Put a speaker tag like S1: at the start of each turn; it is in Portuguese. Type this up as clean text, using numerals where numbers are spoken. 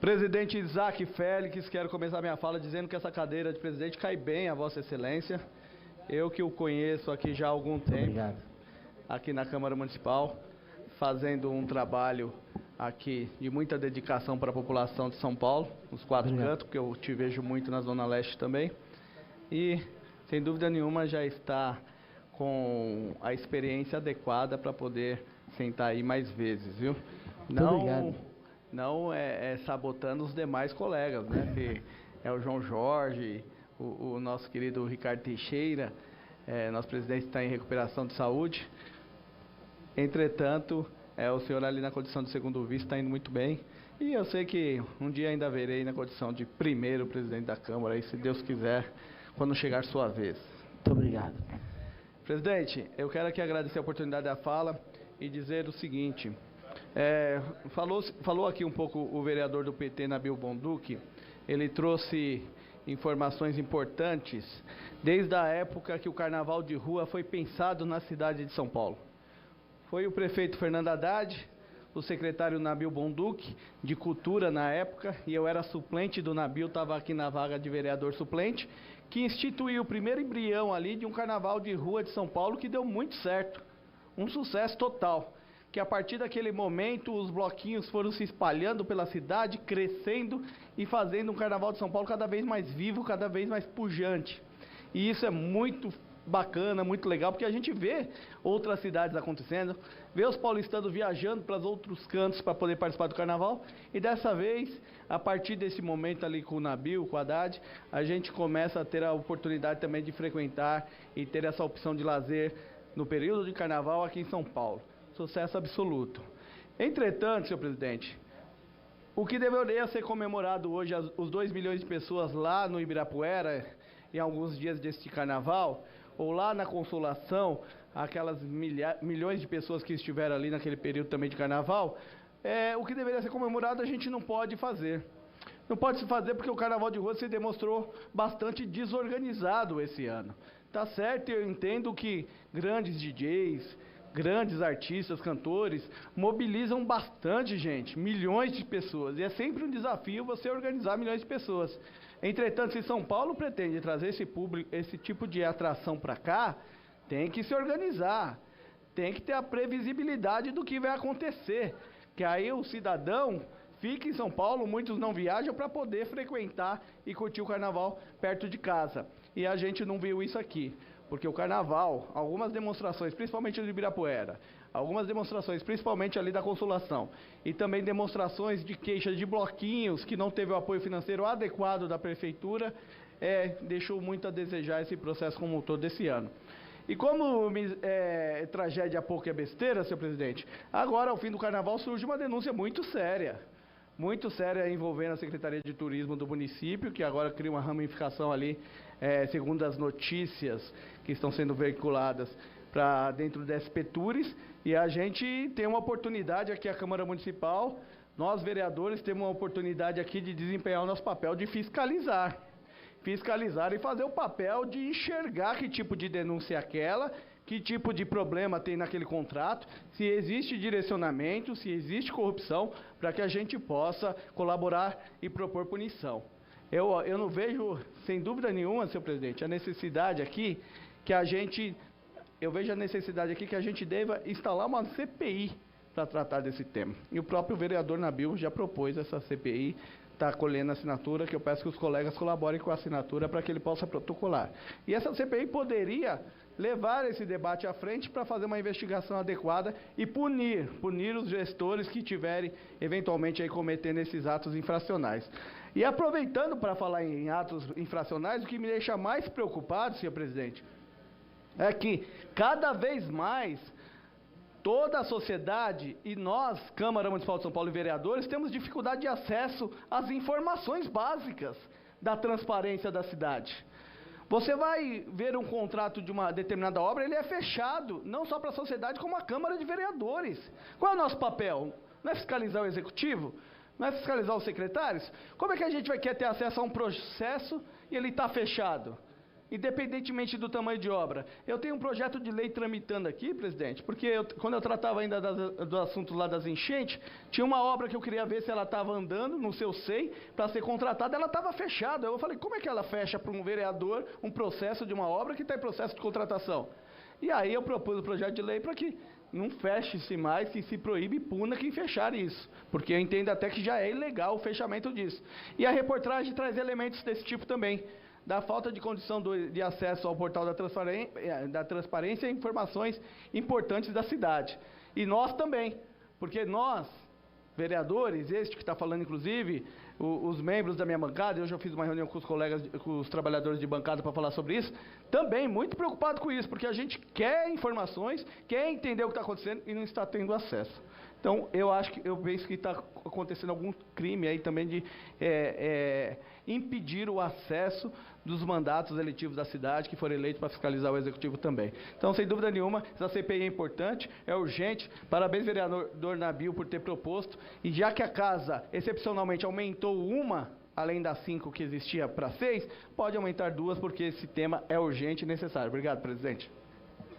S1: Presidente Isaac Félix, quero começar minha fala dizendo que essa cadeira de presidente cai bem a Vossa Excelência. Eu que o conheço aqui já há algum tempo,
S2: Obrigado.
S1: Aqui na Câmara Municipal, fazendo um trabalho aqui de muita dedicação para a população de São Paulo, nos quatro cantos, porque eu te vejo muito na Zona Leste também. E, sem dúvida nenhuma, já está com a experiência adequada para poder sentar aí mais vezes, viu? Não é sabotando os demais colegas, né? Que é o João Jorge, o nosso querido Ricardo Teixeira, nosso presidente está em recuperação de saúde. Entretanto, o senhor ali na condição de segundo vice está indo muito bem. E eu sei que um dia ainda verei na condição de primeiro presidente da Câmara, aí, se Deus quiser, quando chegar sua vez.
S2: Muito obrigado.
S1: Presidente, eu quero aqui agradecer a oportunidade da fala e dizer o seguinte. Falou aqui um pouco o vereador do PT, Nabil Bonduque. Ele trouxe informações importantes desde a época que o carnaval de rua foi pensado na cidade de São Paulo. Foi o prefeito Fernando Haddad, o secretário Nabil Bonduque, de Cultura na época, e eu era suplente do Nabil, estava aqui na vaga de vereador suplente, que instituiu o primeiro embrião ali de um carnaval de rua de São Paulo que deu muito certo, um sucesso total. Que a partir daquele momento os bloquinhos foram se espalhando pela cidade, crescendo e fazendo um carnaval de São Paulo cada vez mais vivo, cada vez mais pujante. E isso é muito bacana, muito legal, porque a gente vê outras cidades acontecendo, vê os paulistanos viajando para os outros cantos para poder participar do carnaval, e dessa vez, a partir desse momento ali com o Nabil, com o Haddad, a gente começa a ter a oportunidade também de frequentar e ter essa opção de lazer no período de carnaval aqui em São Paulo. Sucesso absoluto. Entretanto, senhor presidente, o que deveria ser comemorado hoje, os 2 milhões de pessoas lá no Ibirapuera, em alguns dias deste carnaval, ou lá na Consolação, aquelas milhões de pessoas que estiveram ali naquele período também de carnaval, o que deveria ser comemorado a gente não pode fazer. Não pode se fazer porque o carnaval de rua se demonstrou bastante desorganizado esse ano. Tá certo, eu entendo que grandes DJs, grandes artistas, cantores, mobilizam bastante gente, milhões de pessoas, e é sempre um desafio você organizar milhões de pessoas. Entretanto, se São Paulo pretende trazer esse tipo de atração para cá, tem que se organizar, tem que ter a previsibilidade do que vai acontecer, que aí o cidadão fica em São Paulo, muitos não viajam para poder frequentar e curtir o carnaval perto de casa, e a gente não viu isso aqui. Porque o carnaval, algumas demonstrações, principalmente do Ibirapuera, algumas demonstrações, principalmente ali da Consolação, e também demonstrações de queixas de bloquinhos que não teve o apoio financeiro adequado da prefeitura, deixou muito a desejar esse processo como um todo desse ano. E como tragédia pouco é besteira, senhor presidente, agora ao fim do carnaval surge uma denúncia muito séria envolvendo a Secretaria de Turismo do município, que agora cria uma ramificação ali, segundo as notícias que estão sendo veiculadas para dentro da SP Tours, e a gente tem uma oportunidade aqui, a Câmara Municipal, nós vereadores temos uma oportunidade aqui de desempenhar o nosso papel de fiscalizar e fazer o papel de enxergar que tipo de denúncia é aquela, que tipo de problema tem naquele contrato, se existe direcionamento, se existe corrupção, para que a gente possa colaborar e propor punição. Eu não vejo, sem dúvida nenhuma, senhor presidente, a necessidade aqui que a gente deva instalar uma CPI para tratar desse tema. E o próprio vereador Nabil já propôs essa CPI, está colhendo a assinatura, que eu peço que os colegas colaborem com a assinatura para que ele possa protocolar. E essa CPI poderia levar esse debate à frente para fazer uma investigação adequada e punir os gestores que tiverem eventualmente aí cometendo esses atos infracionais. E aproveitando para falar em atos infracionais, o que me deixa mais preocupado, senhor presidente, é que cada vez mais toda a sociedade e nós, Câmara Municipal de São Paulo e vereadores, temos dificuldade de acesso às informações básicas da transparência da cidade. Você vai ver um contrato de uma determinada obra, ele é fechado, não só para a sociedade, como a Câmara de Vereadores. Qual é o nosso papel? Não é fiscalizar o executivo? Não é fiscalizar os secretários? Como é que a gente vai querer ter acesso a um processo e ele está fechado? independentemente do tamanho de obra. Eu tenho um projeto de lei tramitando aqui, presidente, porque quando eu tratava ainda do assunto lá das enchentes, tinha uma obra que eu queria ver se ela estava andando no seu SEI para ser contratada, ela estava fechada. Eu falei, como é que ela fecha para um vereador um processo de uma obra que está em processo de contratação? E aí eu propus o projeto de lei para que não feche-se mais, que se proíbe e puna quem fechar isso, porque eu entendo até que já é ilegal o fechamento disso. E a reportagem traz elementos desse tipo também, da falta de condição de acesso ao portal da transparência e informações importantes da cidade. E nós também, porque nós, vereadores, este que está falando inclusive, os membros da minha bancada, eu já fiz uma reunião com os colegas, com os trabalhadores de bancada para falar sobre isso, também muito preocupado com isso, porque a gente quer informações, quer entender o que está acontecendo e não está tendo acesso. Então, eu penso que está acontecendo algum crime aí também de impedir o acesso dos mandatos eletivos da cidade que foram eleitos para fiscalizar o executivo também. Então, sem dúvida nenhuma, essa CPI é importante, é urgente. Parabéns, vereador Nabil, por ter proposto. E já que a casa, excepcionalmente, aumentou uma, além das 5 que existia para 6, pode aumentar 2, porque esse tema é urgente e necessário. Obrigado, presidente.